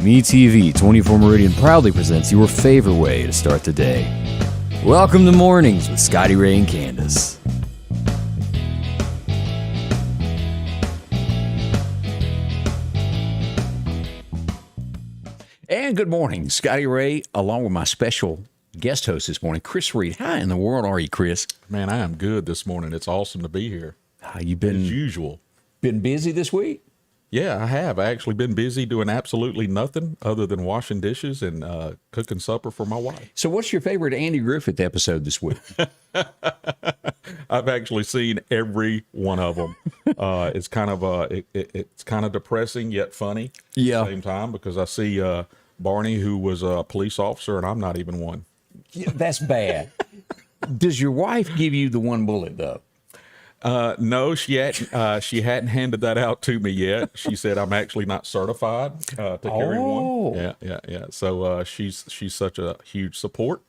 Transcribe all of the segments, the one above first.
MeTV 24 Meridian proudly presents your favorite way to start the day. Welcome to Mornings with Scotty Ray and Candace. And good morning, Scotty Ray, along with my special guest host this morning, Chris Reed. How in the world are you, Chris? Man, I am good this morning. It's awesome to be here. How you been? As usual. Been busy this week? Yeah, I have. I actually been busy doing absolutely nothing other than washing dishes and cooking supper for my wife. So what's your favorite Andy Griffith episode this week? I've actually seen every one of them. It's kind of it's kind of depressing yet funny at the same time because I see Barney, who was a police officer, and I'm not even one. Yeah, that's bad. Does your wife give you the one bullet, though? No, she hadn't handed that out to me yet. She said I'm actually not certified to carry one. Yeah. So she's such a huge support.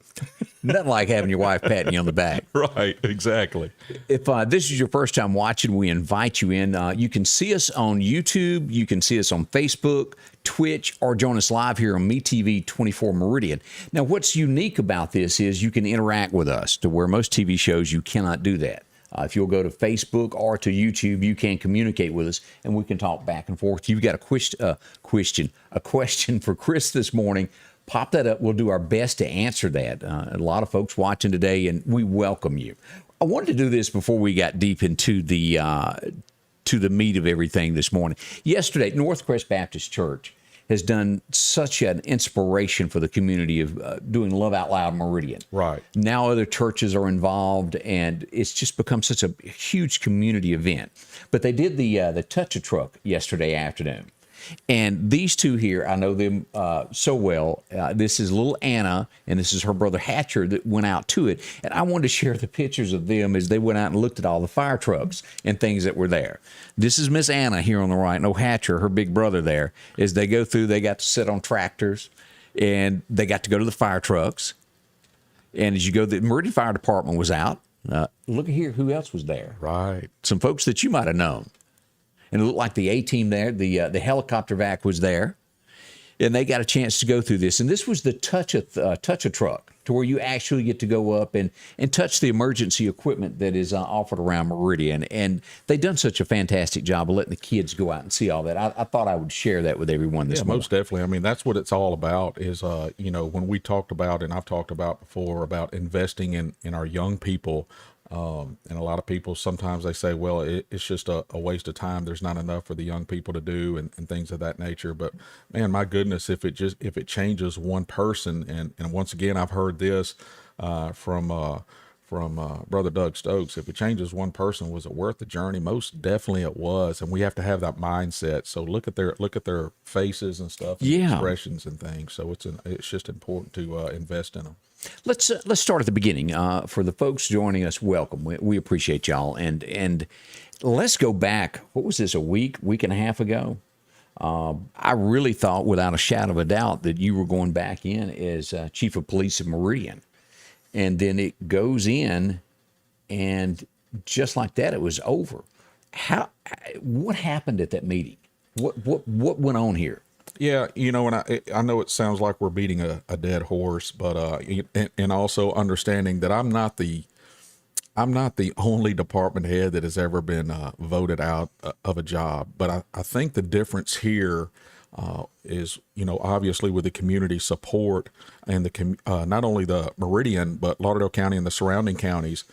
Nothing like having your wife patting you on the back. Right, exactly. If this is your first time watching, we invite you in. You can see us on YouTube. You can see us on Facebook, Twitch, or join us live here on MeTV 24 Meridian. Now, what's unique about this is you can interact with us to where most TV shows you cannot do that. If you'll go to Facebook or to YouTube, you can communicate with us, and we can talk back and forth. You've got a question for Chris this morning. Pop that up. We'll do our best to answer that. A lot of folks watching today, and we welcome you. I wanted to do this before we got deep into the meat of everything this morning. Yesterday, Northcrest Baptist Church has done such an inspiration for the community of doing Love Out Loud Meridian. Right. Now other churches are involved, and it's just become such a huge community event. But they did the Touch-A-Truck yesterday afternoon. And these two here, I know them so well. This is little Anna, and this is her brother Hatcher that went out to it. And I wanted to share the pictures of them as they went out and looked at all the fire trucks and things that were there. This is Miss Anna here on the right, no Hatcher, her big brother there. As they go through, they got to sit on tractors, and they got to go to the fire trucks. And as you go, the Meridian Fire Department was out. Look at here, who else was there? Right. Some folks that you might have known. And it looked like the A-team there, the helicopter vac was there, and they got a chance to go through this. And this was the Touch-A-Truck, to where you actually get to go up and touch the emergency equipment that is offered around Meridian. And they've done such a fantastic job of letting the kids go out and see all that. I thought I would share that with everyone this morning. Most definitely. I mean, that's what it's all about is, when we talked about, and I've talked about before, about investing in our young people. And a lot of people, sometimes they say, well, it's just a waste of time. There's not enough for the young people to do and things of that nature. But man, my goodness, if it changes one person, and once again, I've heard this from Brother Doug Stokes, if it changes one person, was it worth the journey? Most definitely it was. And we have to have that mindset. So look at their faces and stuff, and expressions and things. So it's just important to invest in them. Let's start at the beginning. For the folks joining us, welcome. We appreciate y'all. And let's go back. What was this, a week and a half ago? I really thought, without a shadow of a doubt, that you were going back in as Chief of Police of Meridian. And then it goes in, and just like that, it was over. What happened at that meeting? What went on here? Yeah, and I know it sounds like we're beating a dead horse, but and also understanding that I'm not the only department head that has ever been voted out of a job. But I think the difference here is, obviously with the community support and not only the Meridian, but Lauderdale County and the surrounding counties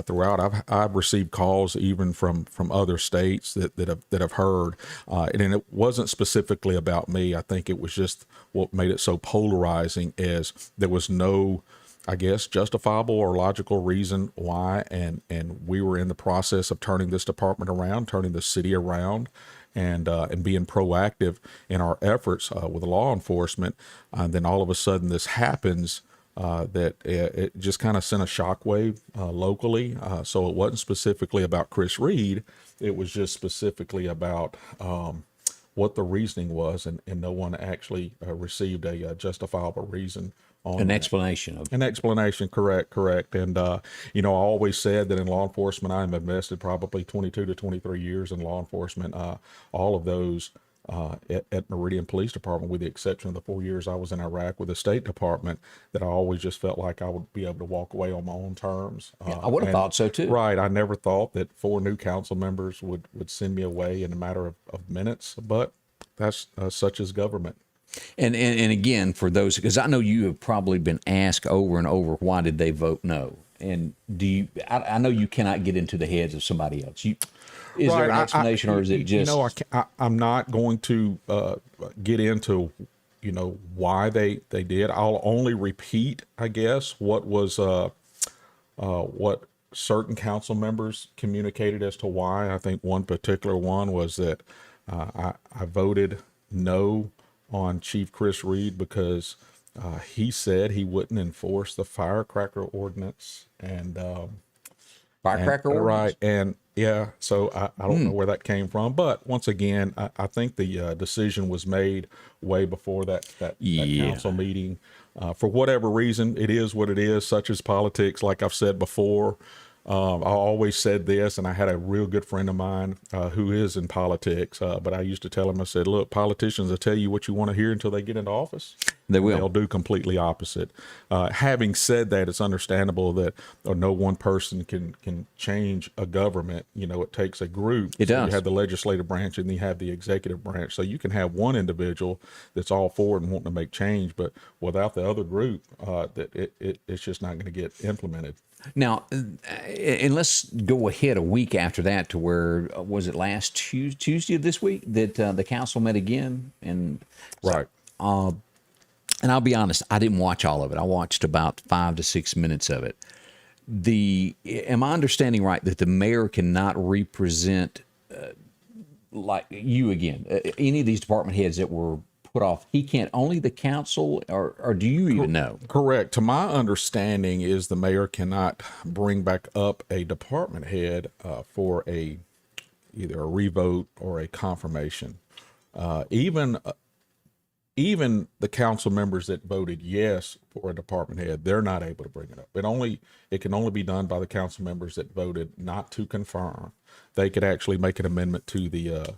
throughout. I've received calls even from other states that have heard, and it wasn't specifically about me. I think it was just what made it so polarizing is there was no, I guess, justifiable or logical reason why, and we were in the process of turning this department around, turning the city around, and being proactive in our efforts with law enforcement. And then all of a sudden this happens, that it just kind of sent a shockwave locally. So it wasn't specifically about Chris Reed. It was just specifically about what the reasoning was, and no one actually received a justifiable reason on an that. Explanation of An explanation, correct. And, I always said that in law enforcement, I'm invested probably 22 to 23 years in law enforcement. All of those at Meridian Police Department, with the exception of the 4 years I was in Iraq with the State Department, that I always just felt like I would be able to walk away on my own terms. I would have thought so too. Right. I never thought that 4 new council members would send me away in a matter of minutes, but that's such as government. And again, for those, because I know you have probably been asked over and over, why did they vote no? And do you? I know you cannot get into the heads of somebody else. Is there an explanation, or is it just? I'm not going to get into, why they did. I'll only repeat, I guess, what was what certain council members communicated as to why. I think one particular one was that I voted no on Chief Chris Reed because he said he wouldn't enforce the firecracker ordinance and Firecracker ordinance? Right. And yeah, so I don't know where that came from. But once again, I think the decision was made way before that council meeting. For whatever reason, it is what it is, such as politics, like I've said before. I always said this, and I had a real good friend of mine who is in politics, but I used to tell him, I said, look, politicians will tell you what you want to hear until they get into office. They will. They'll do completely opposite. Having said that, it's understandable that no one person can change a government. It takes a group. It does. You have the legislative branch and you have the executive branch. So you can have one individual that's all for it and wanting to make change, but without the other group, it's just not going to get implemented. Now, and let's go ahead a week after that to where, was it last Tuesday of this week that the council met again? And right. And I'll be honest, I didn't watch all of it. I watched about 5 to 6 minutes of it. Am I understanding right that the mayor cannot represent like you again, any of these department heads that were put off? He can't, only the council, or do you even know? Correct. To my understanding is the mayor cannot bring back up a department head for either a revote or a confirmation. Even the council members that voted yes for a department head, they're not able to bring it up. It can only be done by the council members that voted not to confirm. They could actually make an amendment to the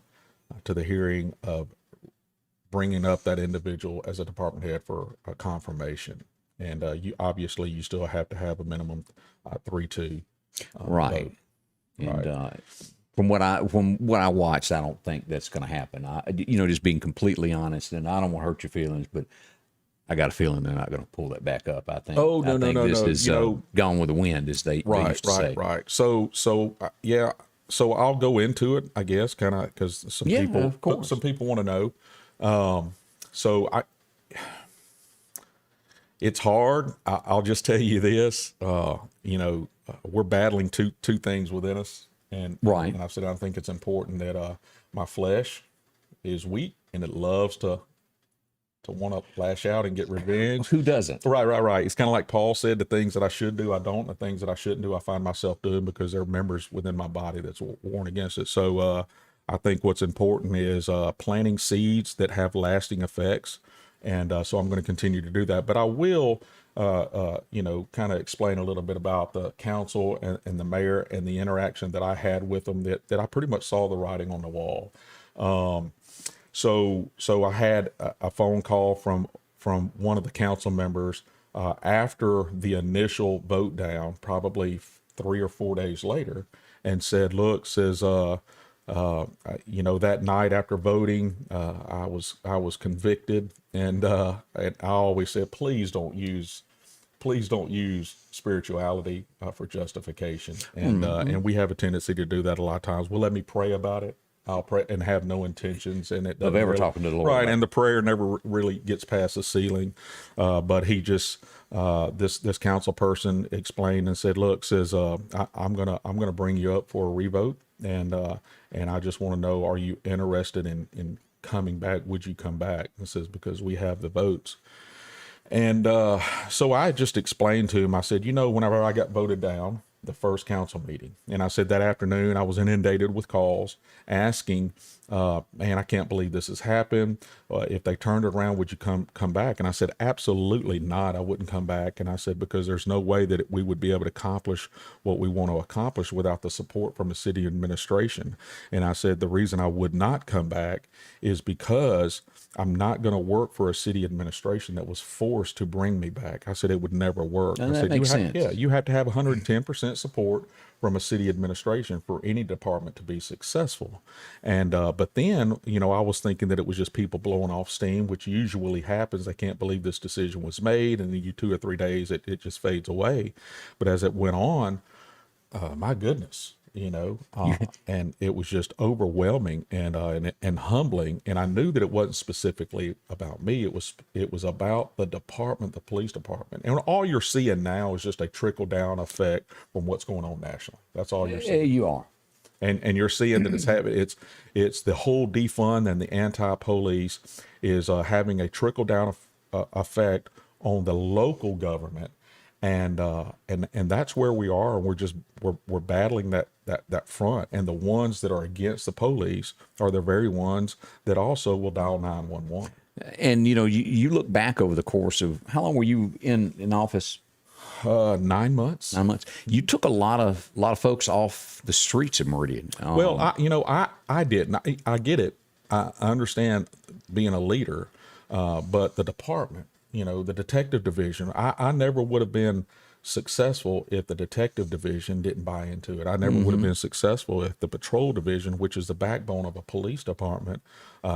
hearing of bringing up that individual as a department head for a confirmation. And you still have to have a minimum 3-2. Right. Vote. And right. From what I watched, I don't think that's going to happen. Just being completely honest, and I don't want to hurt your feelings, but I got a feeling they're not going to pull that back up. I think. Oh, no. This is gone with the wind, as they used to say. Right. So yeah. So I'll go into it, I guess, kind of, because some people want to know. It's hard. I'll just tell you this. We're battling two things within us. And I've said I think it's important that my flesh is weak and it loves to want to lash out and get revenge. Who doesn't? Right. It's kind of like Paul said: the things that I should do, I don't. The things that I shouldn't do, I find myself doing because there are members within my body that's warned against it. So I think what's important is planting seeds that have lasting effects. And so I'm going to continue to do that. But I will, kind of explain a little bit about the council and the mayor and the interaction that I had with them that I pretty much saw the writing on the wall. So I had a phone call from one of the council members after the initial vote down, probably 3 or 4 days later, and said, that night after voting, I was convicted, and I always said, please don't use spirituality for justification, and we have a tendency to do that a lot of times. Well, let me pray about it. I'll pray and have no intentions, and it doesn't ever talking to the Lord, right? And the prayer never really gets past the ceiling. But he just this council person explained and said, "Look, I'm gonna bring you up for a revote, and I just want to know, are you interested in coming back? Would you come back?" And says, because we have the votes. And so I just explained to him. I said, whenever I got voted down, the first council meeting, and I said that afternoon I was inundated with calls asking man, I can't believe this has happened. If they turned it around, would you come back? And I said, absolutely not. I wouldn't come back. And I said, because there's no way that we would be able to accomplish what we want to accomplish without the support from the city administration. And I said, the reason I would not come back is because I'm not going to work for a city administration that was forced to bring me back. I said, it would never work. And I that said, makes sense. Yeah, you have to have 110% support from a city administration for any department to be successful. And but then, I was thinking that it was just people blowing off steam, which usually happens. I can't believe this decision was made, and then 2 or 3 days it just fades away. But as it went on, my goodness, and it was just overwhelming and humbling. And I knew that it wasn't specifically about me. It was about the department, the police department. And all you're seeing now is just a trickle down effect from what's going on nationally. That's all you're seeing. You are. And you're seeing that it's the whole defund and the anti-police is having a trickle down effect on the local government. And that's where we are. And we're battling that front. And the ones that are against the police are the very ones that also will dial 911. And you look back over the course of how long were you in office? 9 months. 9 months. You took a lot of folks off the streets of Meridian. Well, I didn't. I get it. I understand being a leader, but the department, the detective division, I never would have been successful if the detective division didn't buy into it. I never would have been successful if the patrol division, which is the backbone of a police department,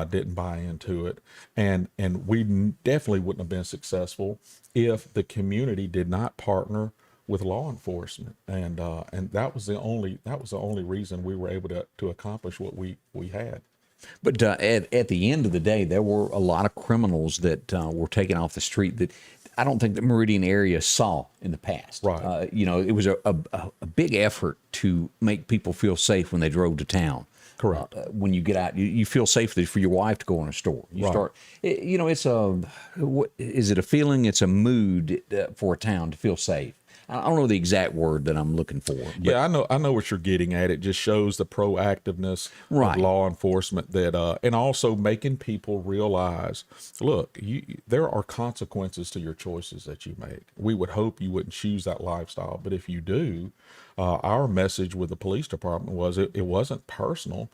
didn't buy into it. And we definitely wouldn't have been successful if the community did not partner with law enforcement. And that was the only reason we were able to accomplish what we had. But at the end of the day, there were a lot of criminals that were taken off the street that I don't think the Meridian area saw in the past. Right. It was a big effort to make people feel safe when they drove to town. Correct. When you get out, you feel safe for your wife to go in a store. You Right. start, is it a feeling? It's a mood for a town to feel safe. I don't know the exact word that I'm looking for. But Yeah, I know what you're getting at. It just shows the proactiveness Right. of law enforcement and also making people realize, look, there are consequences to your choices that you make. We would hope you wouldn't choose that lifestyle, but if you do, our message with the police department was it wasn't personal.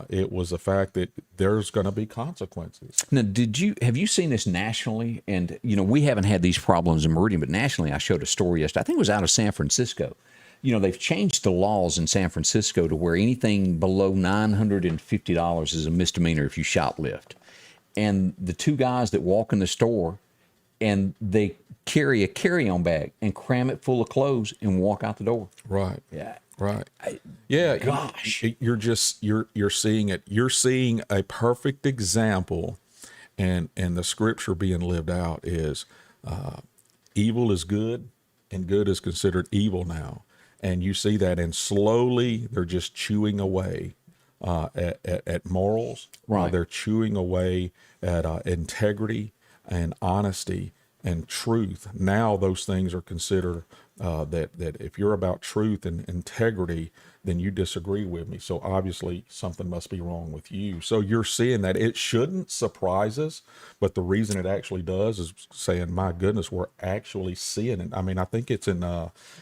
It was the fact that there's going to be consequences. Now, have you seen this nationally? And we haven't had these problems in Meridian, but nationally, I showed a story yesterday. I think it was out of San Francisco. They've changed the laws in San Francisco to where anything below $950 is a misdemeanor if you shoplift. And the two guys that walk in the store and they carry a carry-on bag and cram it full of clothes and walk out the door. Right. Yeah. Right. Yeah. Gosh. You're seeing it. You're seeing a perfect example, and the scripture being lived out is evil is good and good is considered evil now. And you see that, and slowly they're just chewing away at morals. Right. They're chewing away at integrity and honesty and truth. Now those things are considered that if you're about truth and integrity, then you disagree with me. So obviously something must be wrong with you. So you're seeing that. It shouldn't surprise us, but the reason it actually does is saying, my goodness, we're actually seeing it. I mean, I think it's in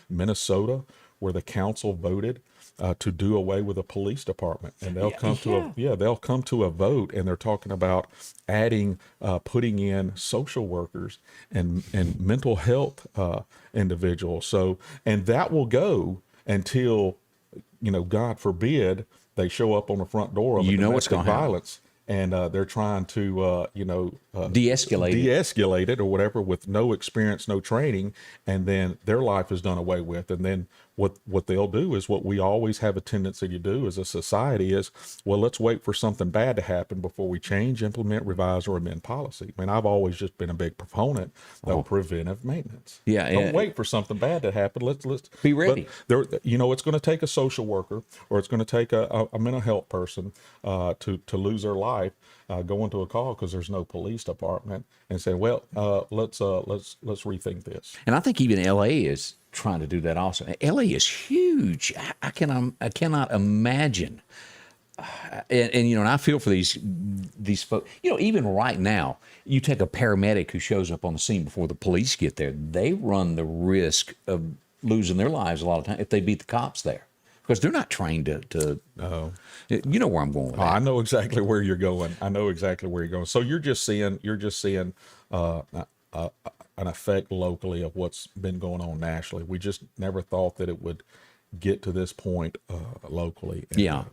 Minnesota where the council voted to do away with the police department, and they'll come to a vote, and they're talking about adding, putting in social workers and mental health individuals. So, and that will go until, God forbid, they show up on the front door of what's going to violence, and they're trying to, de-escalate it or whatever with no experience, no training, and then their life is done away with, and then what they'll do is what we always have a tendency to do as a society is, well, let's wait for something bad to happen before we change, implement, revise, or amend policy. I mean, I've always just been a big proponent of preventive maintenance. Yeah, Don't wait for something bad to happen. Let's be ready. But it's going to take a social worker, or it's going to take a mental health person to lose their life going to a call because there's no police department, and say, well, let's rethink this. And I think even LA is trying to do that also. LA is huge. I cannot imagine and you know, and I feel for these folks. You know, even right now, you take a paramedic who shows up on the scene before the police get there. They run the risk of losing their lives a lot of times if they beat the cops there, because they're not trained to. You know where I'm going with that. I know exactly where you're going. So you're just seeing an effect locally of what's been going on nationally. We just never thought that it would get to this point locally.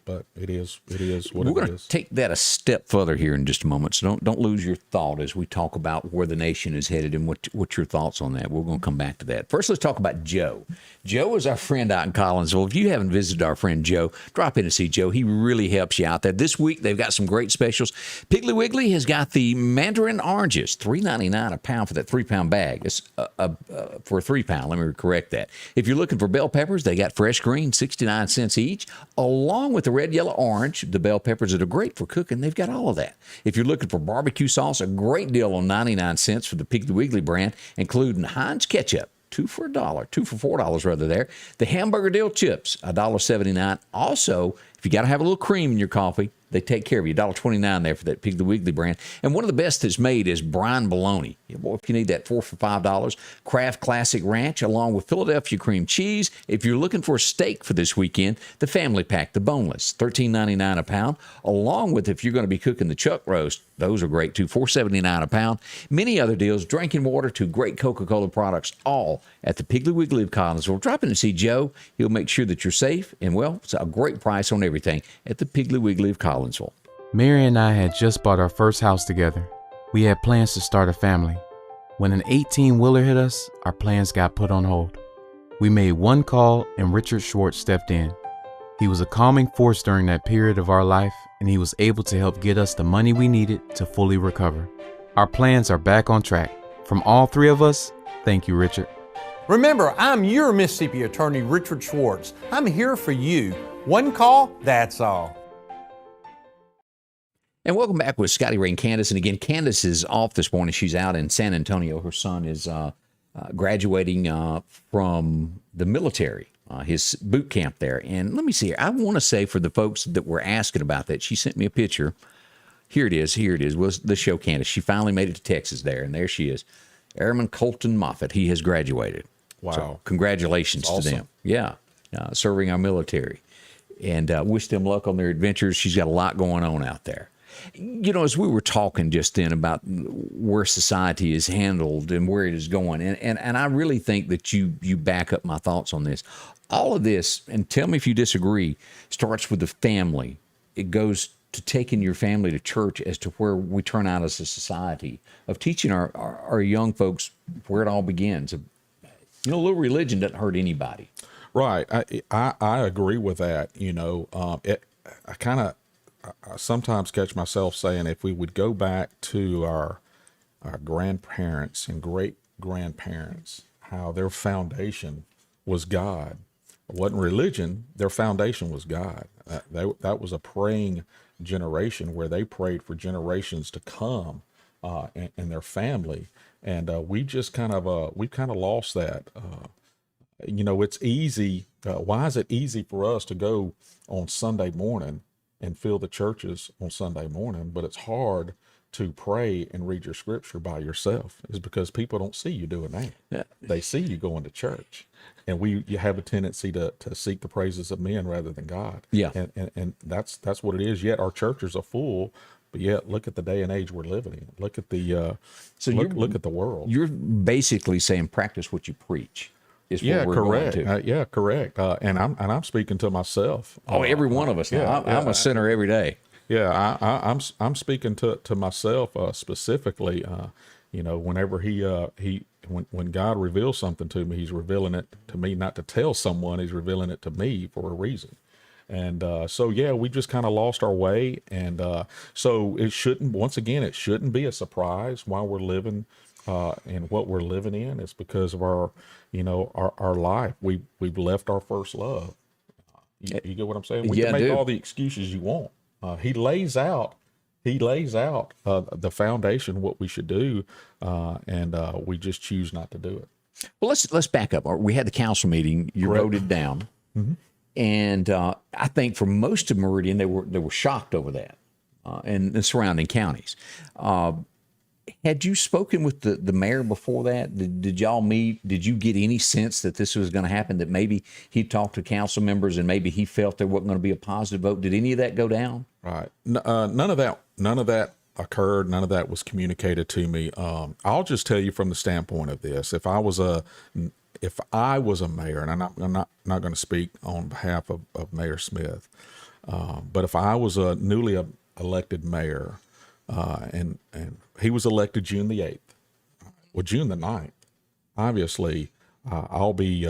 But it is what it is. We're going to take that a step further here in just a moment. So don't lose your thought as we talk about where the nation is headed and what's your thoughts on that. We're going to come back to that. First, let's talk about Joe. Joe is our friend out in Collinsville. If you haven't visited our friend Joe, drop in to see Joe. He really helps you out there. This week, they've got some great specials. Piggly Wiggly has got the mandarin oranges, $3.99 a pound for that 3-pound bag. It's for a 3-pound. Let me correct that. If you're looking for bell peppers, they got fresh green, 69 cents each, along with the red, yellow, orange, the bell peppers that are great for cooking. They've got all of that. If you're looking for barbecue sauce, a great deal on 99 cents for the Piggly Wiggly brand, including Heinz ketchup. 2 for $1, 2 for $4 rather there. The hamburger dill chips, $1.79. Also, if you got to have a little cream in your coffee, they take care of you. $1.29 there for that Piggly Wiggly brand. And one of the best that's made is brine bologna. Yeah, boy, if you need that, 4 for $5. Kraft Classic Ranch, along with Philadelphia cream cheese. If you're looking for a steak for this weekend, the family pack, the boneless, $13.99 a pound. Along with, if you're going to be cooking the chuck roast, those are great too, $4.79 a pound. Many other deals, drinking water to great Coca-Cola products, all at the Piggly Wiggly of Collinsville. Drop in to see Joe. He'll make sure that you're safe. And, well, it's a great price on everything at the Piggly Wiggly of Collinsville. Mary and I had just bought our first house together. We had plans to start a family. When an 18-wheeler hit us, our plans got put on hold. We made one call and Richard Schwartz stepped in. He was a calming force during that period of our life, and he was able to help get us the money we needed to fully recover. Our plans are back on track. From all three of us, thank you, Richard. Remember, I'm your Mississippi attorney, Richard Schwartz. I'm here for you. One call, that's all. And welcome back with Scotty Ray and Candace. And again, Candace is off this morning. She's out in San Antonio. Her son is graduating from the military, his boot camp there. And let me see here. I want to say for the folks that were asking about that, she sent me a picture. Here it is. Well, let's show Candace. She finally made it to Texas there. And there she is. Airman Colton Moffitt. He has graduated. Wow. So congratulations to them. Yeah. Serving our military. And wish them luck on their adventures. She's got a lot going on out there. You know, as we were talking just then about where society is handled and where it is going, and I really think that you back up my thoughts on this. All of this, and tell me if you disagree, starts with the family. It goes to taking your family to church as to where we turn out as a society, of teaching our young folks where it all begins. You know, a little religion doesn't hurt anybody. Right. I agree with that. You know, I sometimes catch myself saying, if we would go back to our grandparents and great grandparents, how their foundation was God. It wasn't religion. Their foundation was God. That was a praying generation where they prayed for generations to come and their family. And we've kind of lost that. You know, it's easy. Why is it easy for us to go on Sunday morning and fill the churches on Sunday morning, but it's hard to pray and read your scripture by yourself? Is because people don't see you doing that. Yeah. They see you going to church, and you have a tendency to seek the praises of men rather than God. Yeah. And that's what it is. Yet our churches are full, but yet look at the day and age we're living in. Look at the look at the world. You're basically saying practice what you preach. Yeah, correct. Correct. And I'm speaking to myself. Oh, every one of us. Now. I'm a sinner every day. Yeah, I'm speaking to myself specifically. You know, whenever when God reveals something to me, He's revealing it to me not to tell someone. He's revealing it to me for a reason. And so we just kind of lost our way. And so it shouldn't be a surprise why we're living and what we're living in. Is because of our life. We've left our first love. You get what I'm saying? We can make all the excuses you want. He lays out the foundation, what we should do, and we just choose not to do it. Well, let's back up. We had the council meeting. You wrote it down. Mm-hmm. And I think for most of Meridian, they were shocked over that, and the surrounding counties. Had you spoken with the mayor before that? Did y'all meet? Did you get any sense that this was going to happen? That maybe he talked to council members and maybe he felt there wasn't going to be a positive vote? Did any of that go down? Right. None of that occurred. None of that was communicated to me. I'll just tell you from the standpoint of this: if I was a mayor, and I'm not going to speak on behalf of Mayor Smith, but if I was a newly elected mayor, and he was elected June the 8th, well, June the 9th, obviously, I'll be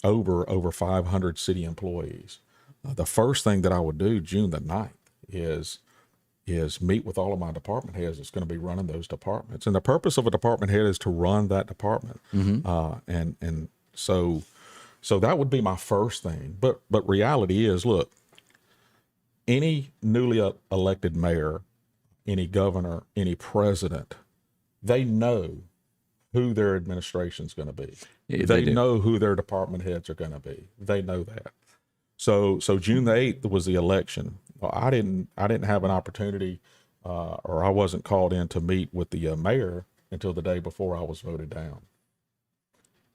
over 500 city employees. The first thing that I would do June the 9th is meet with all of my department heads that's going to be running those departments. And the purpose of a department head is to run that department. And so that would be my first thing. But reality is, look, any newly elected mayor, any governor, any president, they know who their administration's going to be. Yeah, they do. know who their department heads are going to be. They know that. So June the 8th was the election. Well, I didn't have an opportunity, or I wasn't called in to meet with the mayor until the day before I was voted down.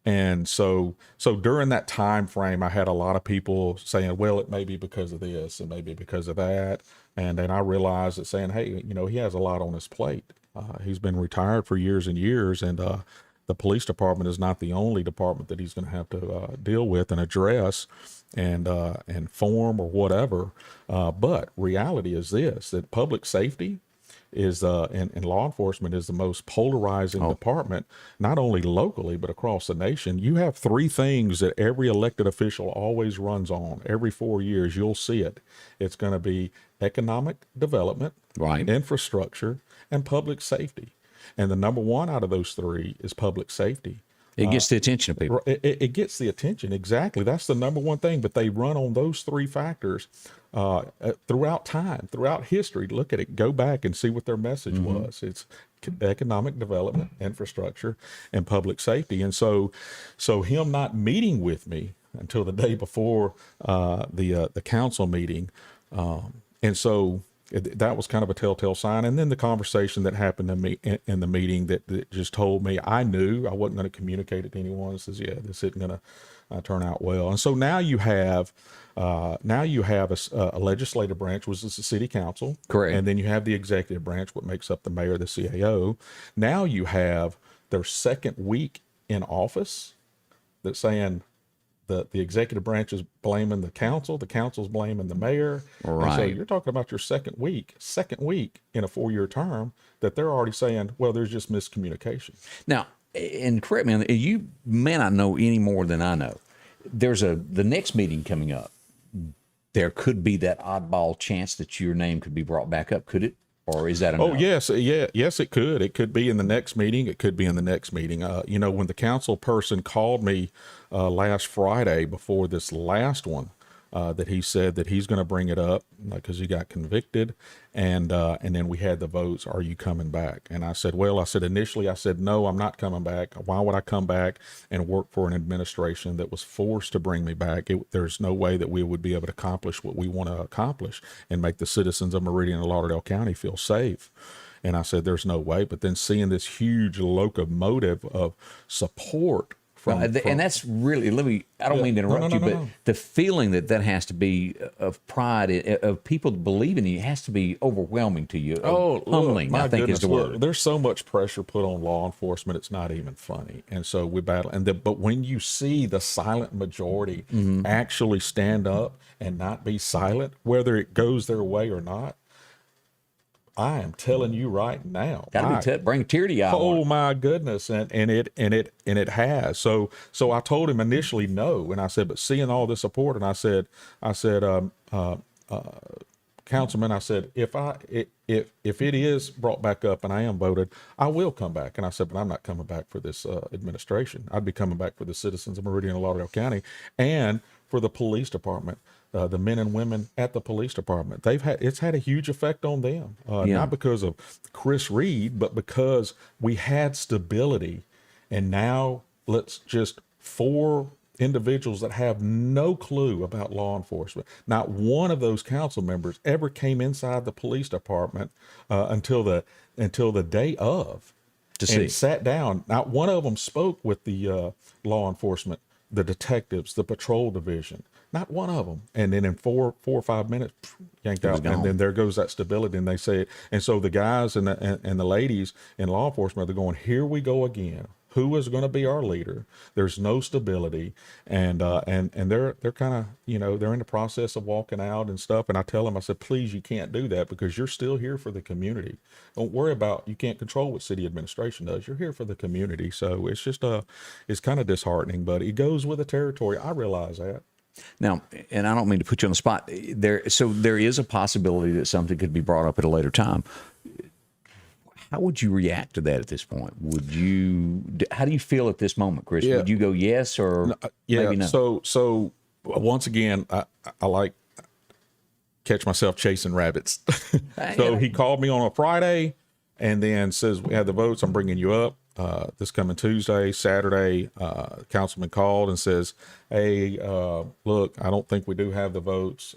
And so during that time frame, I had a lot of people saying, well, it may be because of this and maybe because of that. And then I realized that saying, hey, he has a lot on his plate. He's been retired for years and years, and the police department is not the only department that he's going to have to deal with and address and form or whatever. But reality is this, that public safety is and law enforcement is the most polarizing department, not only locally but across the nation. You have three things that every elected official always runs on. Every 4 years you'll see it. It's going to be economic development, Right. infrastructure, and public safety. And the number one out of those three is public safety. It gets the attention of people. It gets the attention, exactly. That's the number one thing. But they run on those three factors throughout time, throughout history. Look at it, go back and see what their message was. It's economic development, infrastructure, and public safety. And so him not meeting with me until the day before the council meeting, and so that was kind of a telltale sign. And then the conversation that happened to me in the meeting that just told me, I knew I wasn't going to communicate it to anyone. It says, yeah, this isn't going to turn out well. And so now you have a legislative branch, which is the city council. Correct. And then you have the executive branch, what makes up the mayor, the CAO. Now you have their second week in office that's saying, the executive branch is blaming the council's blaming the mayor. Right. And so you're talking about your second week in a 4-year term that they're already saying, well, there's just miscommunication. Now, and correct me, you may not know any more than I know. There's the next meeting coming up. There could be that oddball chance that your name could be brought back up. Could it? Or is that enough? Oh, yes. Yes, it could. It could be in the next meeting. It could be in the next meeting. When the council person called me last Friday before this last one, that he said that he's going to bring it up because he got convicted. And then we had the votes. Are you coming back? And I said, initially I said, no, I'm not coming back. Why would I come back and work for an administration that was forced to bring me back? There's no way that we would be able to accomplish what we want to accomplish and make the citizens of Meridian and Lauderdale County feel safe. And I said, there's no way. But then seeing this huge locomotive of support and that's really, I don't mean to interrupt you, but the feeling that has to be of pride, of people believing in you, has to be overwhelming to you. Humbling, I think is the word. Look, there's so much pressure put on law enforcement, it's not even funny. And so we battle. But when you see the silent majority actually stand up and not be silent, whether it goes their way or not, I am telling you right now. Got to bring a tear to your eye. Oh my goodness, and it has. So I told him initially no, and I said, but seeing all this support, and I said, Councilman, I said, if it is brought back up and I am voted, I will come back. And I said, but I'm not coming back for this administration. I'd be coming back for the citizens of Meridian and Lauderdale County and for the police department. The men and women at the police department, it's had a huge effect on them, not because of Chris Reed, but because we had stability, and now let's just 4 individuals that have no clue about law enforcement. Not one of those council members ever came inside the police department until the day of, and sat down. Not one of them spoke with the law enforcement, the detectives, the patrol division. Not one of them. And then in four or 5 minutes, yanked out, and then there goes that stability. And they say, and so the guys and the ladies in law enforcement, they're going, here we go again. Who is going to be our leader? There's no stability, and they're kind of, they're in the process of walking out and stuff. And I tell them, I said, please, you can't do that, because you're still here for the community. Don't worry about, you can't control what city administration does. You're here for the community. So it's just it's kind of disheartening, but it goes with the territory. I realize that. Now, and I don't mean to put you on the spot. So there is a possibility that something could be brought up at a later time. How would you react to that at this point? How do you feel at this moment, Chris? Yeah. Would you go yes or maybe no? So once again, I like catch myself chasing rabbits. So he called me on a Friday and then says, we have the votes. I'm bringing you up. This coming Tuesday, Saturday, councilman called and says, hey, look, I don't think we do have the votes,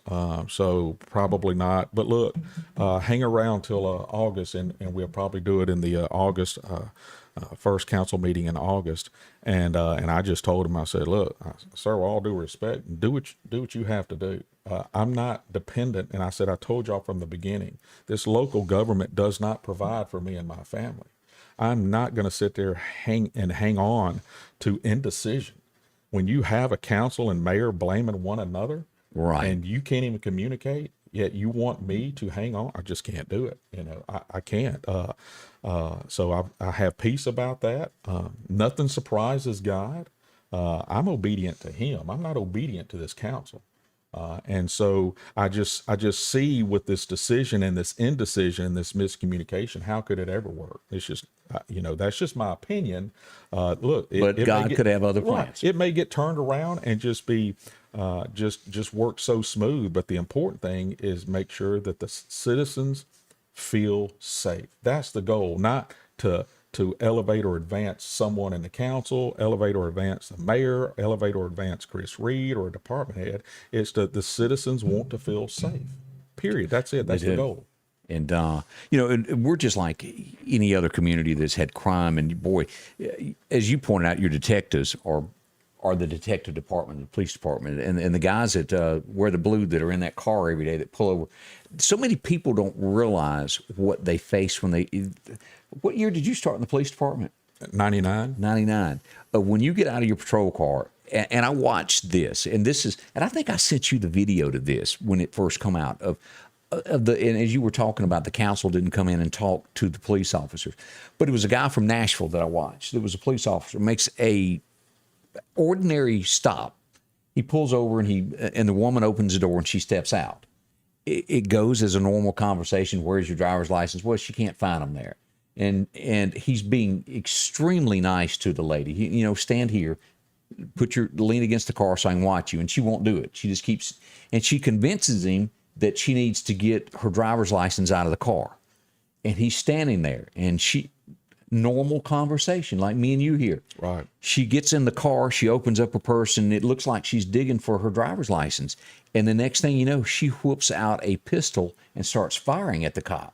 so probably not. But look, hang around till August, and we'll probably do it in the August first council meeting in August. And I just told him, I said, look, sir, with all due respect, do what you have to do. I'm not dependent, and I said, I told y'all from the beginning, this local government does not provide for me and my family. I'm not going to sit there hang on to indecision. When you have a council and mayor blaming one another, right, and you can't even communicate, yet you want me to hang on, I just can't do it. I can't. So I have peace about that. Nothing surprises God. I'm obedient to him. I'm not obedient to this council. And so I just see with this decision and this indecision, this miscommunication, how could it ever work? It's just, that's just my opinion. Look, but God could have other plans. Right, it may get turned around and just be, just work so smooth. But the important thing is make sure that the citizens feel safe. That's the goal, not to elevate or advance someone in the council, elevate or advance the mayor, elevate or advance Chris Reed or a department head. It's that the citizens want to feel safe. Period. That's it. That's the goal. And, we're just like any other community that's had crime. And boy, as you pointed out, your detectives are the detective department, the police department, and the guys that wear the blue that are in that car every day that pull over. So many people don't realize what they face when they. What year did you start in the police department? 99. 99. When you get out of your patrol car, and I watched this, and I think I sent you the video to this when it first come out of the, and as you were talking about, the council didn't come in and talk to the police officers, but it was a guy from Nashville that I watched. There was a police officer makes a ordinary stop. He pulls over and the woman opens the door and she steps out. It goes as a normal conversation. Where's your driver's license? Well, she can't find him there. And he's being extremely nice to the lady. Stand here, lean against the car so I can watch you. And she won't do it. She just keeps, and she convinces him that she needs to get her driver's license out of the car. And he's standing there, and normal conversation like me and you here. Right. She gets in the car, she opens up her purse, and it looks like she's digging for her driver's license. And the next thing you know, she whoops out a pistol and starts firing at the cop.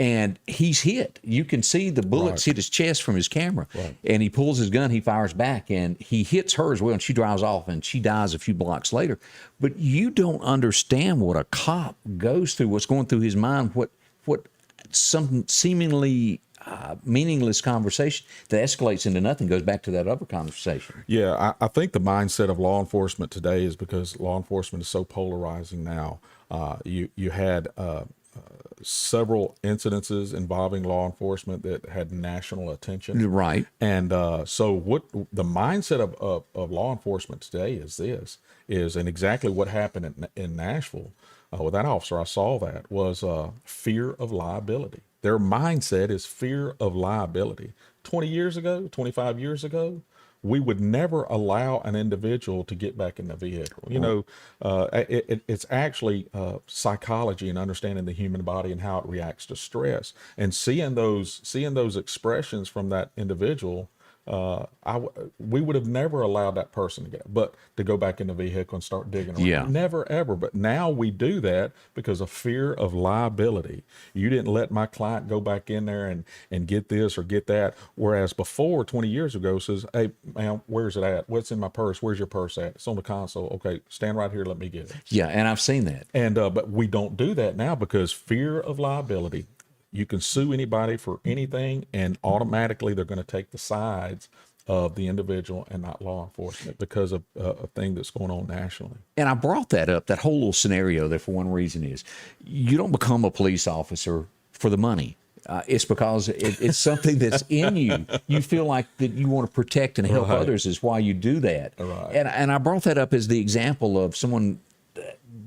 And he's hit. You can see the bullets hit his chest from his camera. Right. And he pulls his gun, he fires back, and he hits her as well, and she drives off, and she dies a few blocks later. But you don't understand what a cop goes through, what's going through his mind, what some seemingly meaningless conversation that escalates into nothing goes back to that other conversation. Yeah, I think the mindset of law enforcement today is because law enforcement is so polarizing now. You had several incidences involving law enforcement that had national attention. Right. And so what the mindset of law enforcement today is, and exactly what happened in Nashville with that officer, I saw that, was fear of liability. Their mindset is fear of liability. 20 years ago, 25 years ago, we would never allow an individual to get back in the vehicle. It's actually psychology and understanding the human body and how it reacts to stress. And seeing those expressions from that individual, we would have never allowed that person to go back in the vehicle and start digging around. Yeah. Never, ever. But now we do that because of fear of liability. You didn't let my client go back in there and get this or get that. Whereas before, 20 years ago, says, hey, man, where's it at? What's in my purse? Where's your purse at? It's on the console. Okay, stand right here. Let me get it. Yeah, and I've seen that. And but we don't do that now because fear of liability. You can sue anybody for anything, and automatically they're going to take the sides of the individual and not law enforcement because of a thing that's going on nationally. And I brought that up, that whole little scenario there, for one reason is you don't become a police officer for the money. It's because it's something that's in you. You feel like that you want to protect and help others is why you do that. Right. And I brought that up as the example of someone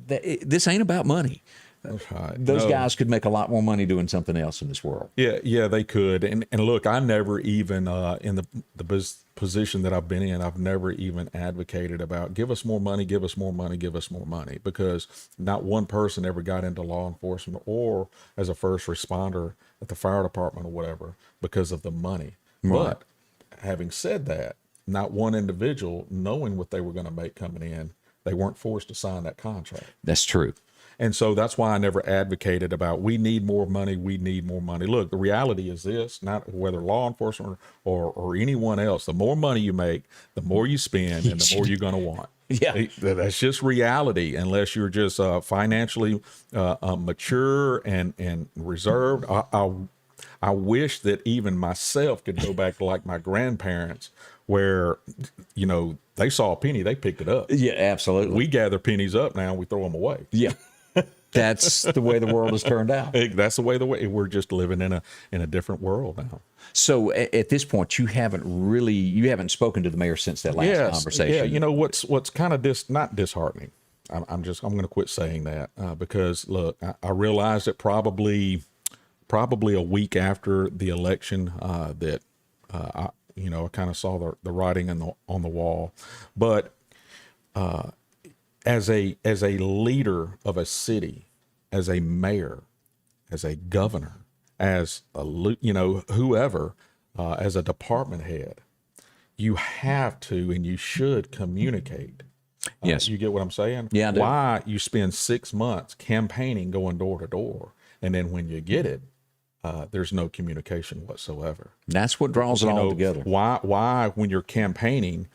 that this ain't about money. That's right. Those guys could make a lot more money doing something else in this world. Yeah, they could. And look, I never even in the position that I've been in, I've never even advocated about give us more money, give us more money, give us more money, because not one person ever got into law enforcement or as a first responder at the fire department or whatever because of the money. Right. But having said that, not one individual knowing what they were going to make coming in, they weren't forced to sign that contract. That's true. And so that's why I never advocated about we need more money, we need more money. Look, the reality is this, not whether law enforcement or anyone else, the more money you make, the more you spend and the more you're going to want. Yeah. That's just reality unless you're just financially mature and reserved. I wish that even myself could go back to like my grandparents where, you know, they saw a penny, they picked it up. Yeah, absolutely. We gather pennies up now and we throw them away. Yeah. That's the way the world has turned out. That's the way we're just living in a different world now. So at this point, you haven't spoken to the mayor since that last conversation. Yeah, you know what's kind of not disheartening. I'm going to quit saying that because look, I realized that probably a week after the election that I kind of saw the writing on the wall, but. As a leader of a city, as a mayor, as a governor, as whoever, as a department head, you have to and you should communicate. Yes, you get what I'm saying? Yeah, I do. Why you spend 6 months campaigning, going door to door, and then when you get it, there's no communication whatsoever. That's what draws it all together. Why when you're campaigning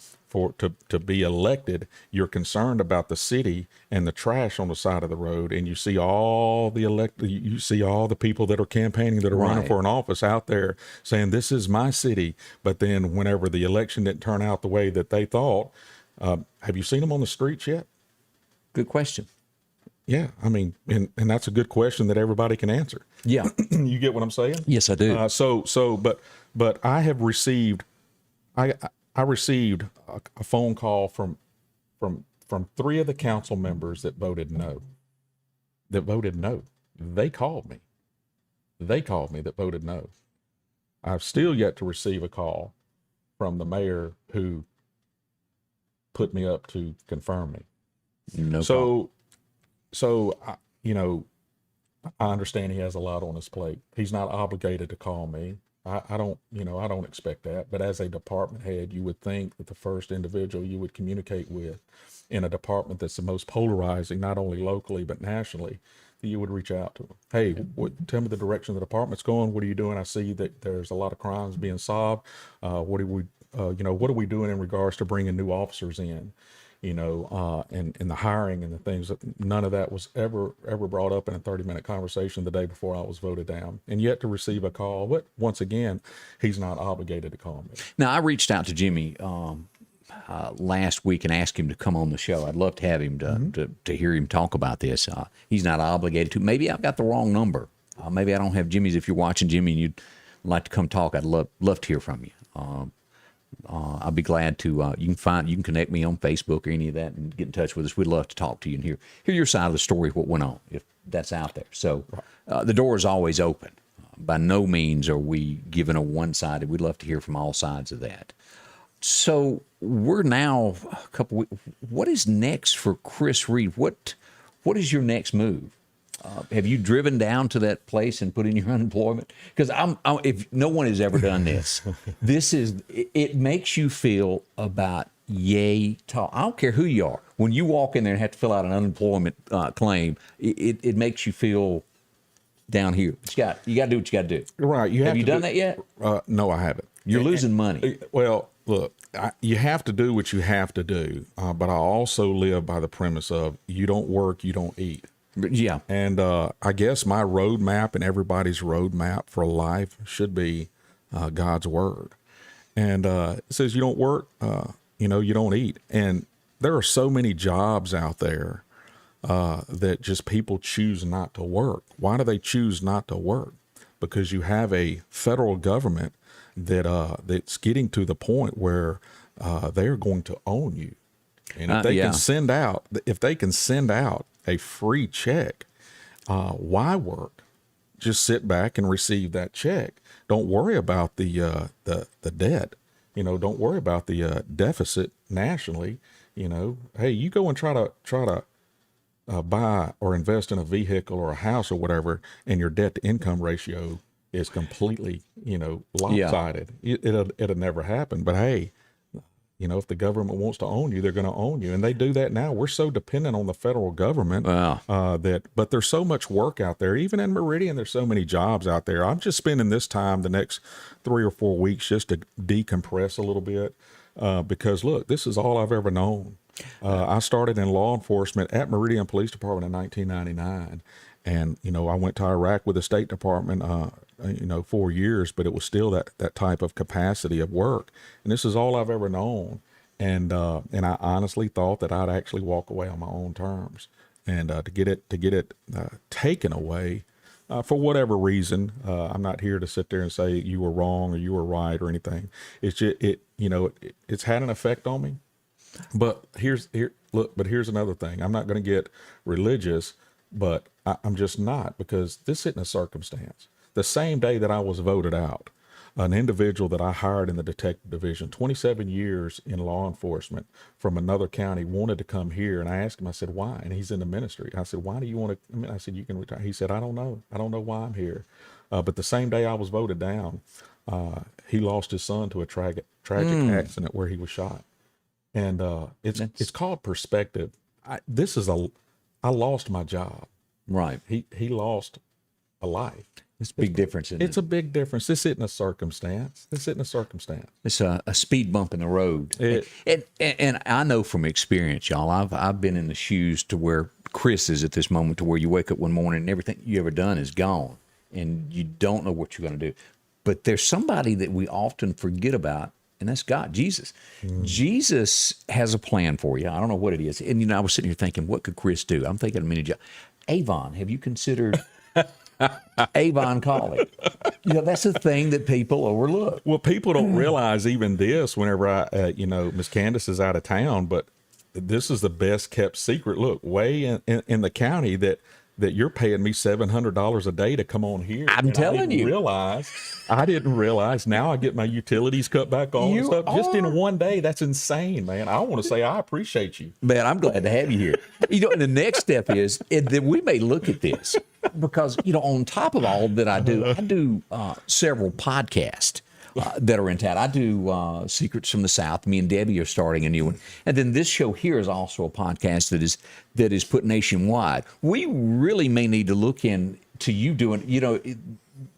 to be elected, you're concerned about the city and the trash on the side of the road, and you see all the people that are campaigning, that are running for an office out there saying this is my city, but then whenever the election didn't turn out the way that they thought, have you seen them on the streets yet? Good question. Yeah, I mean, and that's a good question that everybody can answer. Yeah. You get what I'm saying? Yes, I do. But I have received, I received a phone call from 3 of the council members that voted no. They called me that voted no. I've still yet to receive a call from the mayor who put me up to confirm me. No problem. So I understand he has a lot on his plate. He's not obligated to call me. I don't expect that. But as a department head, you would think that the first individual you would communicate with in a department that's the most polarizing, not only locally but nationally, that you would reach out to them. Hey, tell me the direction the department's going. What are you doing? I see that there's a lot of crimes being solved. What are we doing in regards to bringing new officers in? And the hiring and the things that none of that was ever brought up in a 30-minute conversation the day before I was voted down, and yet to receive a call. But once again, he's not obligated to call me. Now, I reached out to Jimmy last week and asked him to come on the show. I'd love to have him to hear him talk about this. He's not obligated to. Maybe I've got the wrong number. Maybe I don't have Jimmy's. If you're watching Jimmy and you'd like to come talk, I'd love to hear from you. I'll be glad to. You can connect me on Facebook or any of that and get in touch with us. We'd love to talk to you and hear your side of the story, what went on, if that's out there. So the door is always open. By no means are we giving a one-sided. We'd love to hear from all sides of that. So we're now a couple weeks. What is next for Chris Reed? What is your next move? Have you driven down to that place and put in your unemployment? Because if no one has ever done this, it makes you feel about yay tall. I don't care who you are. When you walk in there and have to fill out an unemployment claim, it makes you feel down here. But you got to do what you got to do. Right. Have you done that yet? No, I haven't. You're losing money. Well, look, you have to do what you have to do, but I also live by the premise of you don't work, you don't eat. Yeah. And I guess my roadmap and everybody's roadmap for life should be God's word. And it says you don't work, you don't eat. And there are so many jobs out there that just people choose not to work. Why do they choose not to work? Because you have a federal government that's getting to the point where they're going to own you. And if they can send out a free check, why work? Just sit back and receive that check. Don't worry about the debt. Don't worry about the deficit nationally. Hey, you go and try to buy or invest in a vehicle or a house or whatever, and your debt to income ratio is completely, lopsided. It'll never happen. But hey, if the government wants to own you, they're going to own you. And they do that now. We're so dependent on the federal government but there's so much work out there. Even in Meridian, there's so many jobs out there. I'm just spending this time the next 3 or 4 weeks just to decompress a little bit because, look, this is all I've ever known. I started in law enforcement at Meridian Police Department in 1999. And, I went to Iraq with the State Department, 4 years, but it was still that type of capacity of work. And this is all I've ever known. And I honestly thought that I'd actually walk away on my own terms. And to get it taken away for whatever reason, I'm not here to sit there and say you were wrong or you were right or anything. It's just, it's had an effect on me. But here's another thing. I'm not going to get religious, but I'm just not, because this isn't a circumstance. The same day that I was voted out, an individual that I hired in the detective division, 27 years in law enforcement from another county, wanted to come here. And I asked him, I said, why? And he's in the ministry. I said, why do you want to? I said, you can retire. He said, I don't know. I don't know why I'm here. But the same day I was voted down, he lost his son to a tragic accident where he was shot. And it's called perspective. I lost my job. Right. He lost a life. It's a big difference, isn't it? It's a big difference. This isn't a circumstance. It's a speed bump in the road. And I know from experience, y'all, I've been in the shoes to where Chris is at this moment, to where you wake up one morning and everything you ever done is gone and you don't know what you're going to do. But there's somebody that we often forget about, and that's God, Jesus. Jesus has a plan for you. I don't know what it is. And, I was sitting here thinking, what could Chris do? I'm thinking of many jobs. Avon, have you considered Avon College? That's a thing that people overlook. Well, people don't realize even this whenever Miss Candace is out of town, but this is the best kept secret. Look, way in the county that you're paying me $700 a day to come on here. I'm telling you. I didn't realize. Now I get my utilities cut back on and stuff. Just in one day. That's insane, man. I want to say I appreciate you. Man, I'm glad to have you here. And the next step is that we may look at this because, on top of all that I do several podcasts that are in town. I do Secrets from the South. Me and Debbie are starting a new one. And then this show here is also a podcast that is put nationwide. We really may need to look into you doing,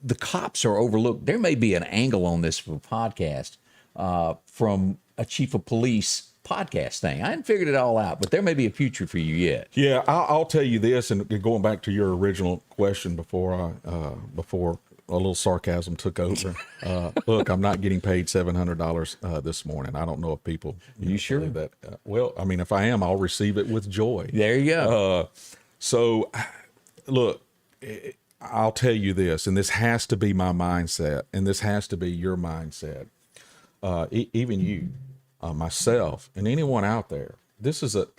the cops are overlooked. There may be an angle on this for a podcast from a chief of police podcast thing. I haven't figured it all out, but there may be a future for you yet. Yeah, I'll tell you this, and going back to your original question before a little sarcasm took over. Look, I'm not getting paid $700 this morning. I don't know if people. You sure? That. Well, I mean, if I am, I'll receive it with joy. There you go. So, look, I'll tell you this, and this has to be my mindset, and this has to be your mindset. Even you, myself, and anyone out there.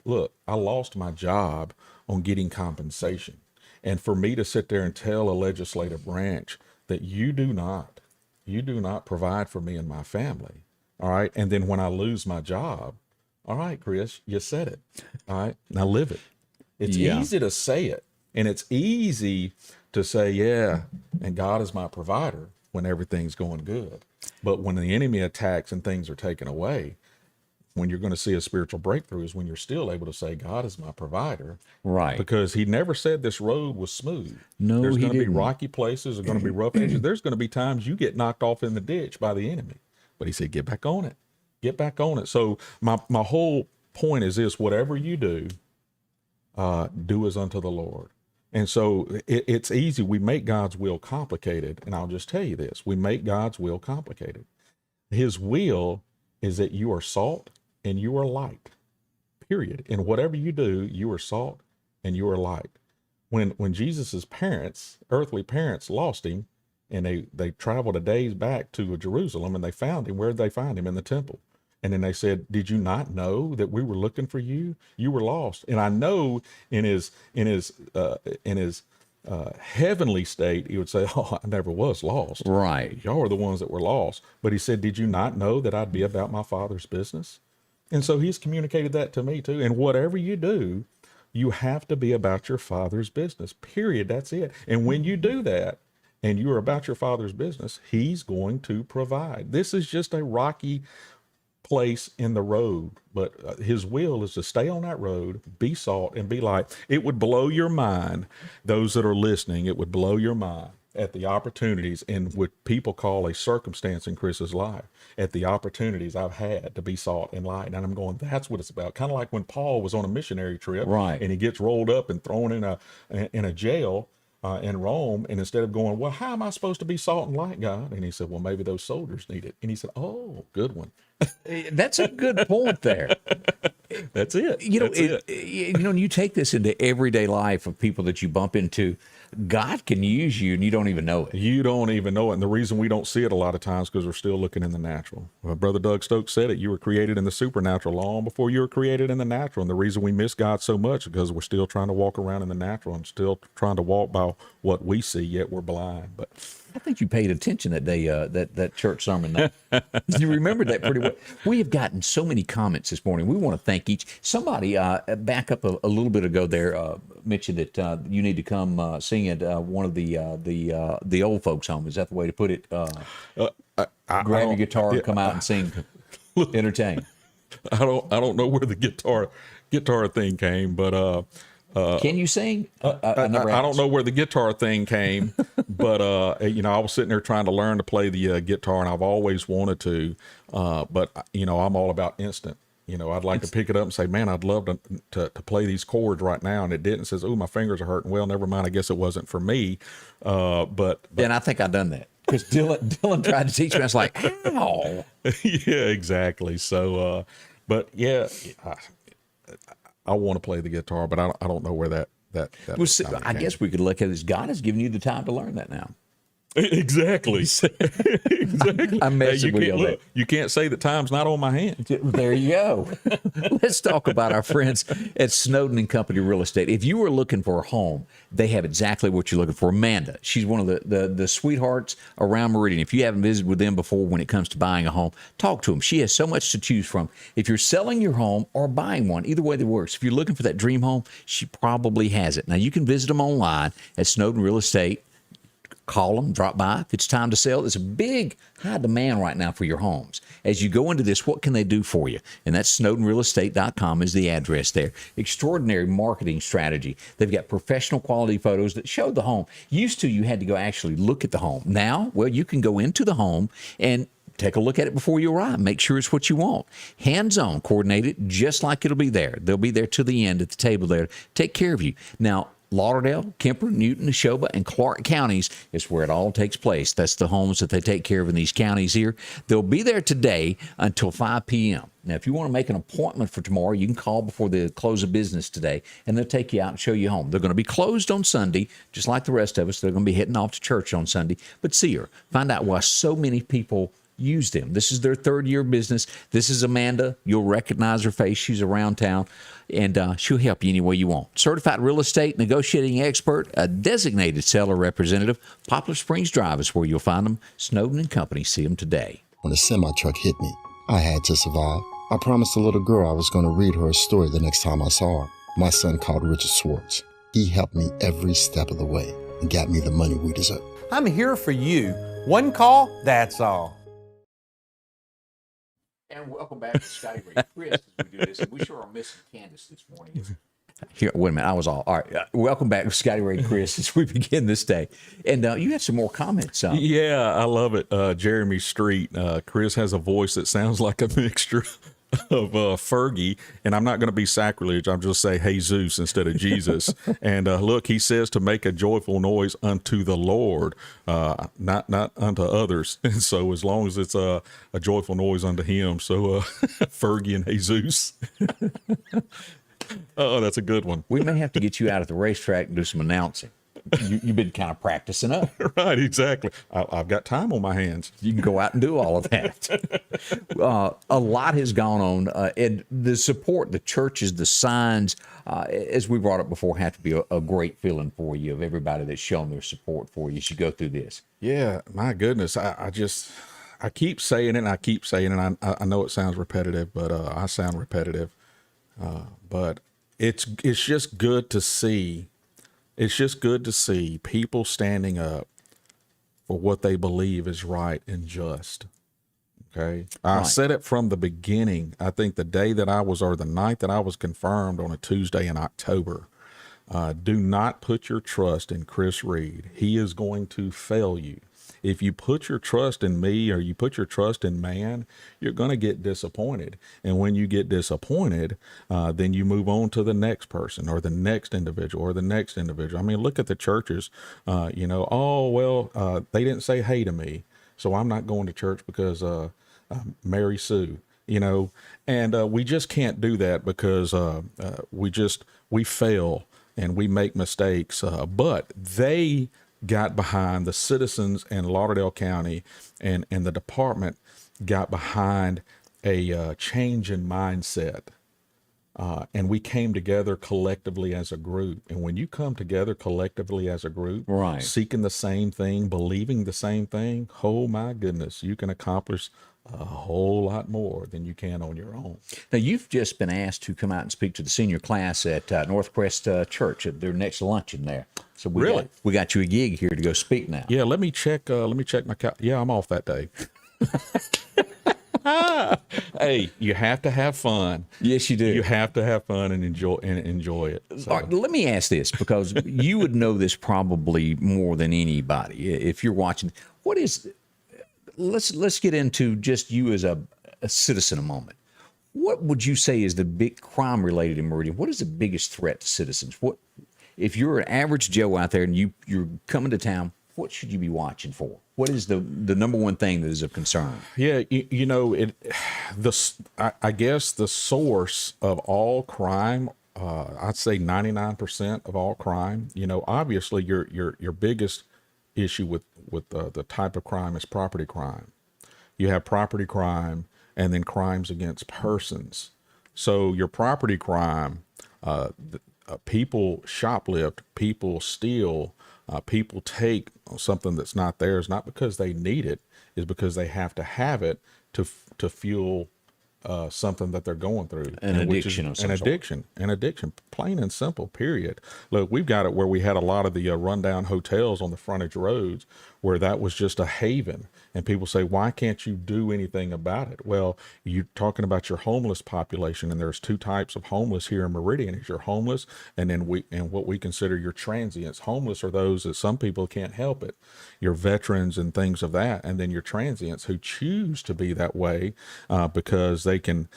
Look, I lost my job on getting compensation. And for me to sit there and tell a legislative branch that you do not provide for me and my family, all right? And then when I lose my job, all right, Chris, you said it, all right? Now live it. It's easy to say it, And it's easy to say, yeah, and God is my provider when everything's going good. But when the enemy attacks and things are taken away, when you're going to see a spiritual breakthrough is when you're still able to say, God is my provider. Right. Because he never said this road was smooth. No, there's he going to be didn't. rocky places. There's going to be rough edges. There's going to be times you get knocked off in the ditch by the enemy. But he said, get back on it. Get back on it. So my whole point is this: whatever you do as unto the Lord. And so it's easy. We make God's will complicated. And I'll just tell you this: we make God's will complicated. His will is that you are salt and you are light, period. And whatever you do, you are salt and you are light. When Jesus's parents, earthly parents, lost him, and they traveled a day's back to Jerusalem, and they found him. Where did they find him? In the temple. And then they said, did you not know that we were looking for you? You were lost. And I know in his heavenly state, he would say, oh, I never was lost. Right. Y'all are the ones that were lost. But he said, did you not know that I'd be about my Father's business? And so he's communicated that to me too. And whatever you do, you have to be about your Father's business, period. That's it. And when you do that, and you are about your Father's business, he's going to provide. This is just a rocky place in the road, but his will is to stay on that road, be salt and be light. It would blow your mind, those that are listening, it would blow your mind at the opportunities and what people call a circumstance in Chris's life, at the opportunities I've had to be salt and light. And I'm going, that's what it's about. Kind of like when Paul was on a missionary trip, right, and he gets rolled up and thrown in a jail in Rome, and instead of going, well, how am I supposed to be salt and light, God? And he said, well, maybe those soldiers need it. And he said, oh, good one. That's a good point there. That's it. When you take this into everyday life of people that you bump into, God can use you and you don't even know it. You don't even know it. And the reason we don't see it a lot of times because we're still looking in the natural. Well, Brother Doug Stokes said it. You were created in the supernatural long before you were created in the natural. And the reason we miss God so much is because we're still trying to walk around in the natural and still trying to walk by what we see, yet we're blind. But I think you paid attention that day, that church sermon. You remember that pretty well. We have gotten so many comments this morning. We want to thank each. Somebody back up a little bit ago there mentioned that you need to come sing at one of the old folks' home. Is that the way to put it? Grab your guitar and come out and sing, entertain. I don't know where the guitar thing came, but can you sing? I don't know where the guitar thing came, but I was sitting there trying to learn to play the guitar, and I've always wanted to, but I'm all about instant. I'd like to pick it up and say, man, I'd love to play these chords right now, and it didn't. It says, oh, my fingers are hurting. Well, never mind. I guess it wasn't for me. But and I think I've done that because Dylan tried to teach me. I was like, ow. Yeah, exactly. So, but yeah. I want to play the guitar, but I don't know where that well, see, I guess we could look at it as God has given you the time to learn that now. Exactly. Exactly. I'm messing with you. Look, you can't say that time's not on my hand. There you go. Let's talk about our friends at Snowden and Company Real Estate. If you were looking for a home, they have exactly what you're looking for. Amanda, she's one of the sweethearts around Meridian. If you haven't visited with them before when it comes to buying a home, talk to them. She has so much to choose from. If you're selling your home or buying one, either way that works. If you're looking for that dream home, she probably has it. Now, you can visit them online at Snowden Real Estate. Call them, drop by. If it's time to sell, there's a big high demand right now for your homes. As you go into this, what can they do for you? And that's snowdenrealestate.com is the address there. Extraordinary marketing strategy. They've got professional quality photos that show the home. Used to, you had to go actually look at the home. Now, well, you can go into the home and take a look at it before you arrive. Make sure it's what you want. Hands-on, coordinated, just like it'll be there. They'll be there to the end at the table there to take care of you. Now, Lauderdale, Kemper, Newton, Neshoba, and Clark counties is where it all takes place. That's the homes that they take care of in these counties here. They'll be there today until 5 p.m. Now, if you want to make an appointment for tomorrow, you can call before the close of business today, and they'll take you out and show you home. They're going to be closed on Sunday, just like the rest of us. They're going to be heading off to church on Sunday. But see her. Find out why so many people use them. This is their third year of business. This is Amanda. You'll recognize her face. She's around town, and she'll help you any way you want. Certified real estate negotiating expert, a designated seller representative. Poplar Springs Drive is where you'll find them. Snowden and Company. See them today. When a semi-truck hit me, I had to survive. I promised the little girl I was going to read her a story the next time I saw her. My son called Richard Schwartz. He helped me every step of the way and got me the money we deserve. I'm here for you. One call, that's all. And welcome back to Scotty Ray Chris as we do this. And we sure are missing Candace this morning. Here, wait a minute. I was all right. Welcome back to Scotty Ray Chris as we begin this day. And you had some more comments. Yeah, I love it. Jeremy Street. Chris has a voice that sounds like a mixture of Fergie, and I'm not going to be sacrilege. I'm just say Jesus instead of Jesus. And look, he says to make a joyful noise unto the Lord, not unto others. And so as long as it's a joyful noise unto him, so Fergie and Jesus. Oh, that's a good one. We may have to get you out at the racetrack and do some announcing. You've been kind of practicing up. Right, exactly. I've got time on my hands. You can go out and do all of that. A lot has gone on. And the support, the churches, the signs, as we brought up before, have to be a great feeling for you of everybody that's shown their support for you as you go through this. Yeah, my goodness. I keep saying it, and I keep saying it. I know it sounds repetitive, but I sound repetitive. But it's just good to see. It's just good to see people standing up for what they believe is right and just. Okay. I said it from the beginning. I think the day that or the night that I was confirmed on a Tuesday in October, do not put your trust in Chris Reed. He is going to fail you. If you put your trust in me or you put your trust in man, you're going to get disappointed. And when you get disappointed, then you move on to the next person or the next individual or the next individual. I mean, look at the churches, they didn't say hey to me, so I'm not going to church because Mary Sue, and we just can't do that because we fail and we make mistakes, but they got behind, the citizens in Lauderdale County and the department got behind a change in mindset. And we came together collectively as a group. And when you come together collectively as a group, right, seeking the same thing, believing the same thing, oh my goodness, you can accomplish a whole lot more than you can on your own. Now, you've just been asked to come out and speak to the senior class at Northcrest Church at their next luncheon there. So we got you a gig here to go speak now. Yeah, let me check my yeah, I'm off that day. Hey, you have to have fun. Yes, you do. You have to have fun and enjoy it. So. All right, let me ask this, because you would know this probably more than anybody if you're watching. What is? Let's get into just you as a citizen a moment. What would you say is the big crime related in Meridian? What is the biggest threat to citizens? What if you're an average Joe out there and you're coming to town? What should you be watching for? What is the number one thing that is of concern? Yeah, I guess the source of all crime, I'd say 99% of all crime. Obviously your biggest issue with the type of crime is property crime. You have property crime and then crimes against persons. So your property crime, people shoplift, people steal. People take something that's not theirs, not because they need it, is because they have to have it to fuel something that they're going through. An addiction of some sort. An addiction, plain and simple, period. Look, we've got it where we had a lot of the rundown hotels on the frontage roads where that was just a haven. And people say, why can't you do anything about it? Well, you're talking about your homeless population, and there's two types of homeless here in Meridian. Is your homeless, and then what we consider your transients. Homeless are those that some people can't help it, your veterans and things of that, and then your transients who choose to be that way because they can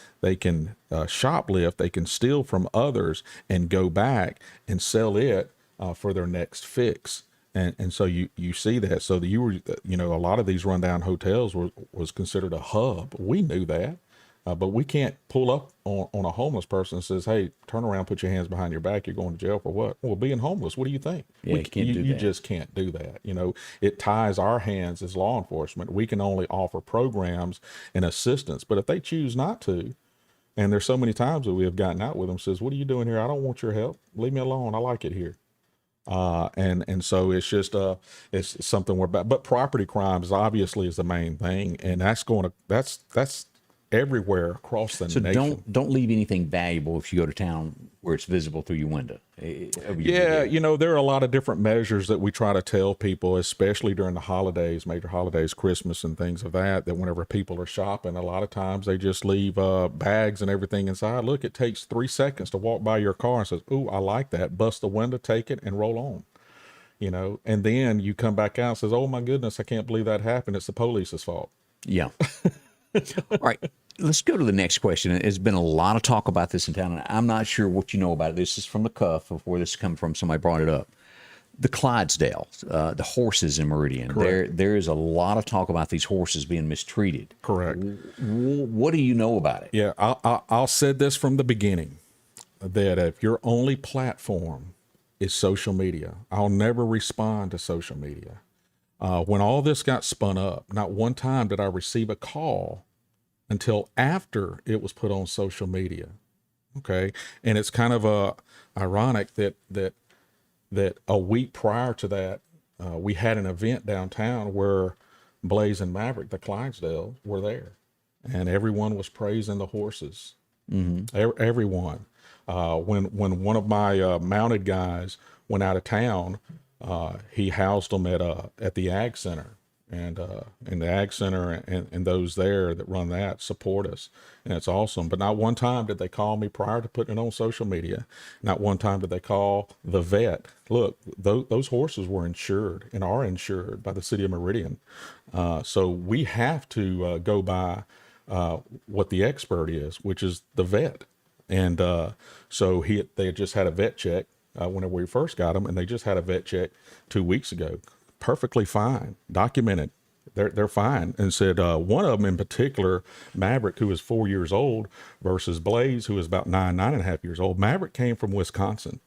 shoplift, they can steal from others and go back and sell it for their next fix. And so you see that. So a lot of these rundown hotels was considered a hub. We knew that, but we can't pull up on a homeless person and says, hey, turn around, put your hands behind your back. You're going to jail for what? Well, being homeless. What do you think? Yeah, you just can't do that. It ties our hands as law enforcement. We can only offer programs and assistance, but if they choose not to, and there's so many times that we have gotten out with them, says, what are you doing here? I don't want your help. Leave me alone. I like it here. And so it's just it's something we're about. But property crimes obviously is the main thing, and that's everywhere across the So nation. don't leave anything valuable if you go to town where it's visible through your window. Yeah, you know, there are a lot of different measures that we try to tell people, especially during the holidays, major holidays, Christmas and things of that whenever people are shopping, a lot of times they just leave bags and everything inside. Look, it takes 3 seconds to walk by your car and says, "Ooh, I like that." Bust the window, take it, and roll on. You know, and then you come back out and says, "Oh my goodness, I can't believe that happened. It's the police's fault." Yeah. All right. Let's go to the next question. There's been a lot of talk about this in town, and I'm not sure what you know about it. This is from the cuff of where this is coming from. Somebody brought it up. The Clydesdales, the horses in Meridian. There is a lot of talk about these horses being mistreated. Correct. What do you know about it? Yeah, I'll said this from the beginning, that if your only platform is social media, I'll never respond to social media. When all this got spun up, not one time did I receive a call until after it was put on social media. Okay. And it's kind of ironic that a week prior to that, we had an event downtown where Blaze and Maverick, the Clydesdales, were there, and everyone was praising the horses. Everyone. When one of my mounted guys went out of town, he housed them at the Ag Center, and the Ag Center and those there that run that support us, and it's awesome. But not one time did they call me prior to putting it on social media. Not one time did they call the vet. Look, those horses were insured and are insured by the city of Meridian, so we have to go by what the expert is, which is the vet. And so they had just had a vet check whenever we first got them, and they just had a vet check 2 weeks ago. Perfectly fine, documented. They're fine. And said one of them in particular, Maverick, who is 4 years old, versus Blaze, who is about 9.5 years old. Maverick came from Wisconsin.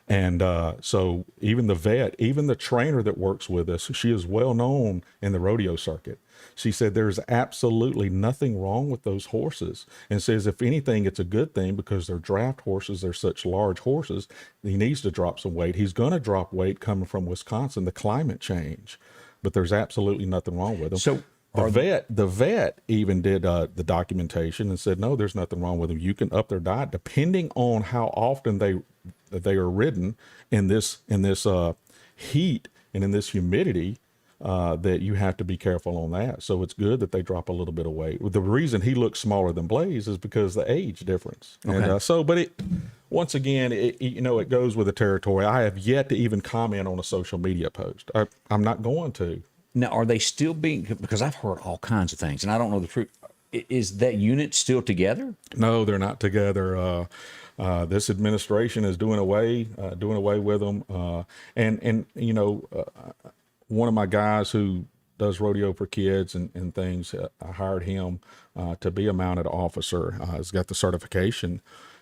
And so even the vet, even the trainer that works with us, she is well known in the rodeo circuit. She said there's absolutely nothing wrong with those horses, and says if anything, it's a good thing because they're draft horses. They're such large horses. He needs to drop some weight. He's going to drop weight coming from Wisconsin, the climate change, but there's absolutely nothing wrong with them. So the vet even did the documentation and said, no, there's nothing wrong with them. You can up their diet depending on how often they are ridden in this heat and in this humidity. That you have to be careful on that. So it's good that they drop a little bit of weight. The reason he looks smaller than Blaze is because of the age difference. Okay. And but once again, it goes with the territory. I have yet to even comment on a social media post. I'm not going to. Now, are they still because I've heard all kinds of things and I don't know the truth. Is that unit still together? No, they're not together. This administration is doing away with them. One of my guys who does rodeo for kids and things, I hired him to be a mounted officer. He's got the certification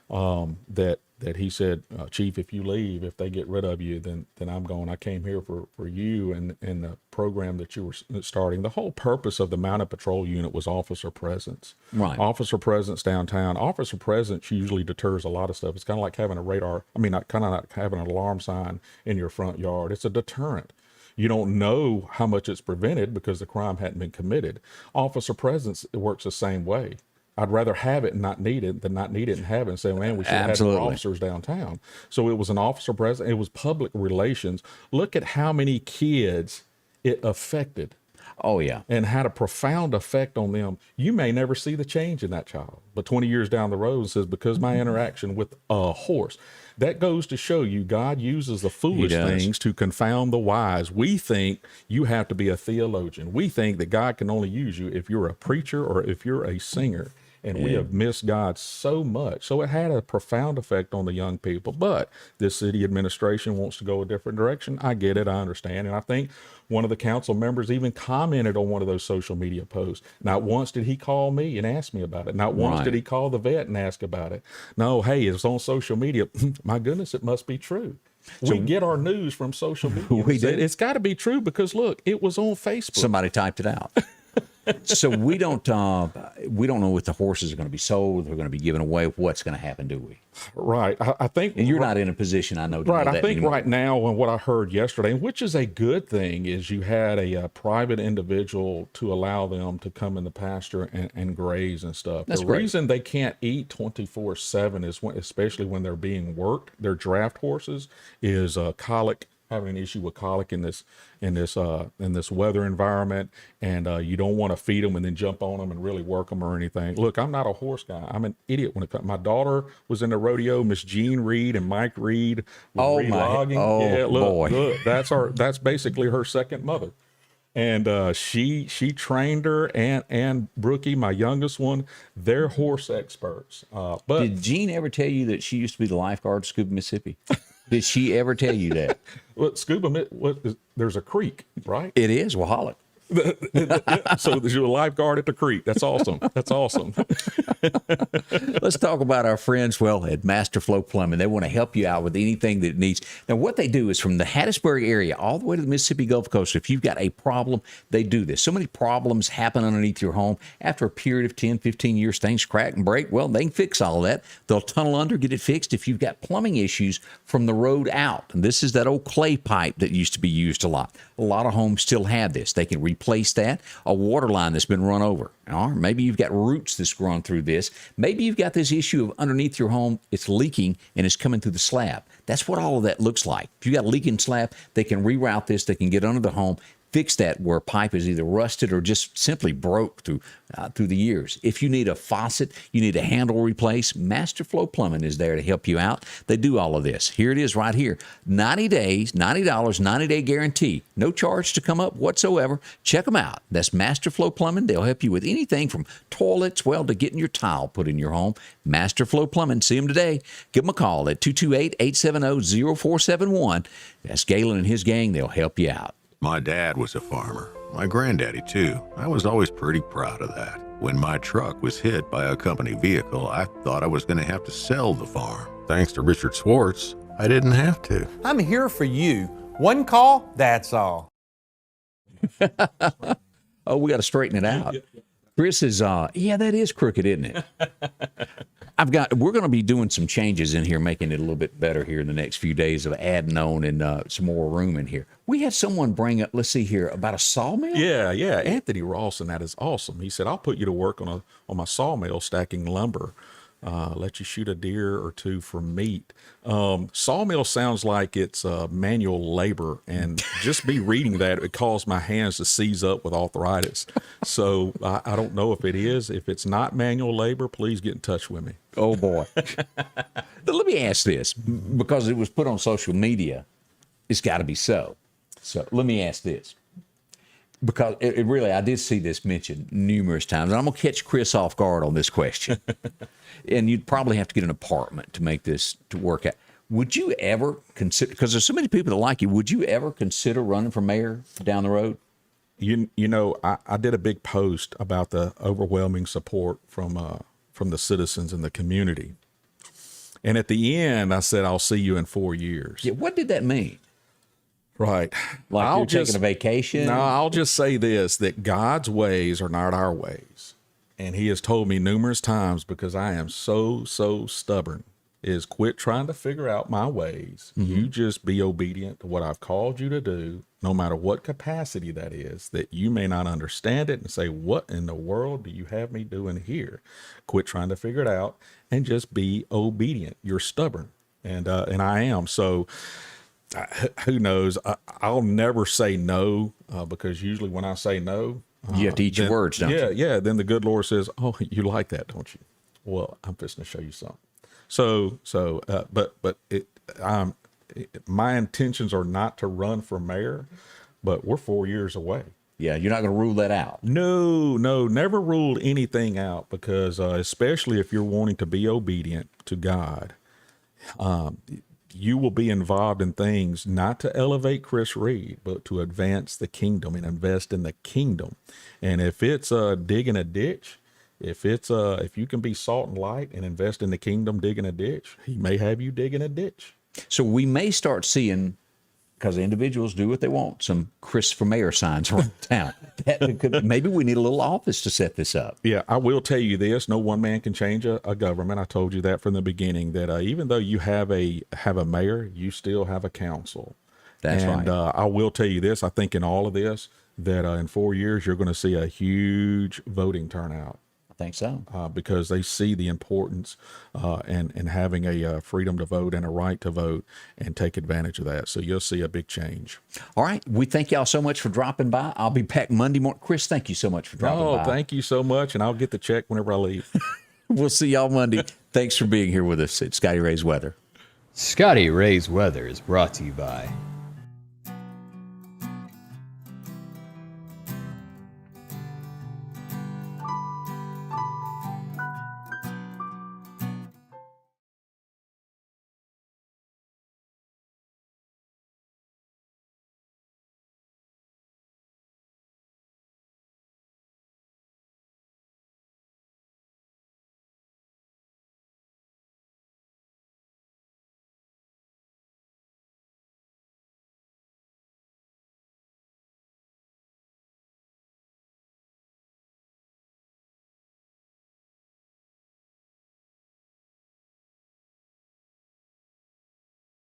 that he said, Chief, if you leave, if they get rid of you, then I'm going. I came here for you and the program that you were starting. The whole purpose of the mounted patrol unit was officer presence. Right. Officer presence downtown. Officer presence usually deters a lot of stuff. It's kind of like having a radar. I mean, kind of like having an alarm sign in your front yard. It's a deterrent. You don't know how much it's prevented because the crime hadn't been committed. Officer presence works the same way. I'd rather have it and not need it than not need it and have it and say, man, we should have had more officers downtown. So it was an officer presence. It was public relations. Look at how many kids it affected. Oh, yeah. And had a profound effect on them. You may never see the change in that child, but 20 years down the road, it says, because my interaction with a horse. That goes to show you God uses the foolish things to confound the wise. We think you have to be a theologian. We think that God can only use you if you're a preacher or if you're a singer. And we have missed God so much. So it had a profound effect on the young people. But this city administration wants to go a different direction. I get it. I understand. And I think one of the council members even commented on one of those social media posts. Not once did he call me and ask me about it. Not once did he call the vet and ask about it. No, hey, it's on social media. My goodness, it must be true. So we get our news from social media. It's got to be true because, look, it was on Facebook. Somebody typed it out. So we don't know if the horses are going to be sold, they're going to be given away. What's going to happen, do we? Right. I think, And you're not in a position, I know, to right. know I that think anymore. right now, and what I heard yesterday, which is a good thing, is you had a private individual to allow them to come in the pasture and graze and stuff. That's the great. reason they can't eat 24/7 is especially when they're being worked. Their draft horses is colic, having an issue with colic in this weather environment, and you don't want to feed them and then jump on them and really work them or anything. Look, I'm not a horse guy. I'm an idiot when it comes. My daughter was in the rodeo. Miss Jean Reed and Mike Reed. Oh, my. Logging. Oh, yeah, boy. Look, that's basically her second mother. And she trained her, and Brookie, my youngest one, they're horse experts. But Did Jean ever tell you that she used to be the lifeguard at Scuba, Mississippi? Did she ever tell you that? there's a creek, right? It is Waholic. So there's a lifeguard at the creek. That's awesome. That's awesome. Let's talk about our friends, at Master Flow Plumbing. They want to help you out with anything that it needs. Now, what they do is from the Hattiesburg area all the way to the Mississippi Gulf Coast. If you've got a problem, they do this. So many problems happen underneath your home. After a period of 10, 15 years, things crack and break. Well, they can fix all that. They'll tunnel under, get it fixed. If you've got plumbing issues from the road out, and this is that old clay pipe that used to be used a lot. A lot of homes still have this. They can replace that. A water line that's been run over. Or maybe you've got roots that's grown through this. Maybe you've got this issue of underneath your home, it's leaking and it's coming through the slab. That's what all of that looks like. If you got a leaking slab, they can reroute this. They can get under the home, fix that where pipe is either rusted or just simply broke through the years. If you need a faucet, you need a handle replaced, Master Flow Plumbing is there to help you out. They do all of this. Here it is right here. 90 days, $90, 90-day guarantee. No charge to come up whatsoever. Check them out. That's Master Flow Plumbing. They'll help you with anything from toilets, to getting your tile put in your home. Master Flow Plumbing. See them today. Give them a call at 228-870-0471. That's Galen and his gang. They'll help you out. My dad was a farmer. My granddaddy, too. I was always pretty proud of that. When my truck was hit by a company vehicle, I thought I was going to have to sell the farm. Thanks to Richard Swartz, I didn't have to. I'm here for you. One call, that's all. Oh, we got to straighten it out. Chris is, that is crooked, isn't it? We're going to be doing some changes in here, making it a little bit better here in the next few days of adding on and some more room in here. We had someone bring up, let's see here, about a sawmill? Yeah. Anthony Rawson, that is awesome. He said, I'll put you to work on my sawmill stacking lumber. Let you shoot a deer or two for meat. Sawmill sounds like it's manual labor, and just be reading that, it caused my hands to seize up with arthritis. So I don't know if it is. If it's not manual labor, please get in touch with me. Oh, boy. Let me ask this, because it was put on social media. It's got to be so. So let me ask this. Because it really, I did see this mentioned numerous times, and I'm going to catch Chris off guard on this question. And you'd probably have to get an apartment to make this to work out. Would you ever consider, because there's so many people that like you, would you ever consider running for mayor down the road? You know, I did a big post about the overwhelming support from the citizens in the community. And at the end, I said, I'll see you in 4 years. Yeah, what did that mean? Right. Like you're taking a vacation? No, I'll just say this, that God's ways are not our ways. And he has told me numerous times, because I am so stubborn, is quit trying to figure out my ways. Mm-hmm. You just be obedient to what I've called you to do, no matter what capacity that is, that you may not understand it and say, what in the world do you have me doing here? Quit trying to figure it out and just be obedient. You're stubborn. And I am. So who knows? I'll never say no, because usually when I say no, you have to eat your words, don't you? Yeah. Then the good Lord says, "Oh, you like that, don't you?" Well, I'm just going to show you something. My intentions are not to run for mayor, but we're 4 years away. Yeah, you're not going to rule that out. No, never ruled anything out, because especially if you're wanting to be obedient to God, you will be involved in things not to elevate Chris Reed, but to advance the kingdom and invest in the kingdom. And if it's digging a ditch, if you can be salt and light and invest in the kingdom digging a ditch, he may have you digging a ditch. So we may start seeing because individuals do what they want. Some Christopher Mayor signs around town. Maybe we need a little office to set this up. Yeah, I will tell you this: no one man can change a government. I told you that from the beginning. That even though you have a mayor, you still have a council. That's right. And I will tell you this: I think in all of this, that in 4 years you're going to see a huge voting turnout. I think so. Because they see the importance and having a freedom to vote and a right to vote and take advantage of that. So you'll see a big change. All right. We thank y'all so much for dropping by. I'll be back Monday morning. Chris, thank you so much for dropping by. Oh, thank you so much. And I'll get the check whenever I leave. We'll see y'all Monday. Thanks for being here with us at Scotty Ray's Weather. Scotty Ray's Weather is brought to you by